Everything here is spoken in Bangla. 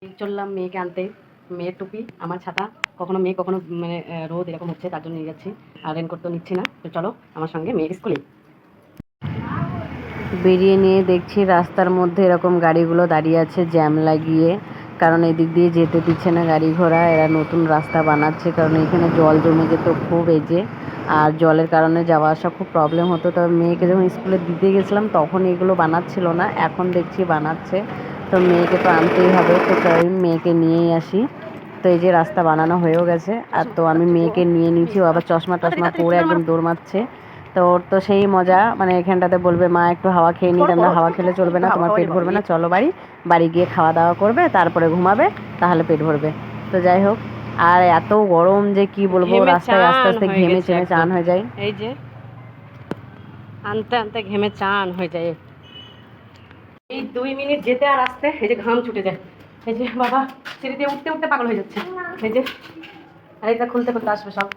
চললাম মেয়েকে আনতে। মেয়ের টুপি, আমার ছাতা, কখনো মেয়ে কখনো মানে রোদ এরকম হচ্ছে, তার জন্য নিয়ে যাচ্ছি। আর রেনকোট তো নিচ্ছি না। তো চলো আমার সঙ্গে মেয়ের স্কুলে। বেরিয়ে নিয়ে দেখছি রাস্তার মধ্যে এরকম গাড়িগুলো দাঁড়িয়ে আছে জ্যাম লাগিয়ে, কারণ এদিক দিয়ে যেতে দিচ্ছে না গাড়ি ঘোড়া। এরা নতুন রাস্তা বানাচ্ছে, কারণ এখানে জল জমে যেত খুব, এই যে। আর জলের কারণে যাওয়া আসা খুব প্রবলেম হতো। তবে মেয়েকে যখন স্কুলে দিতে গেছিলাম তখন এগুলো বানাচ্ছিল না, এখন দেখছি বানাচ্ছে। তো মেয়েকে তো আনতেই হবে, তো তাই মেয়েকে নিয়েই আসি। তো এই যে রাস্তা বানানো হয়েও গেছে, আর তো আমি মেয়েকে নিয়ে নিয়েছি। ও আবার চশমা টশমা পরে একদম দৌড় মারছে। তো ওর তো সেই মজা, মানে এখানটাতে বলবে মা একটু হাওয়া খেয়ে নিই। আমরা হাওয়া খেলে চলবে না, তোমার পেট ভরবে না, চলো বাড়ি। বাড়ি গিয়ে খাওয়া দাওয়া করবে, তারপরে ঘুমাবে, তাহলে পেট ভরবে। তো যাই হোক, আর এত গরম যে কি বলবো, রাস্তায় আস্তে আস্তে ঘেমে চেমে চান হয়ে যায়। এই যে আনতে আনতে ঘেমে চান হয়ে যায়। এই 2 মিনিট যেতে আর আসতে এই যে ঘাম ছুটে যায়। এই যে বাবা সিঁড়ি দিয়ে উঠতে উঠতে পাগল হয়ে যাচ্ছে। এই যে আর এটা খুলতে খুলতে আসবে সব।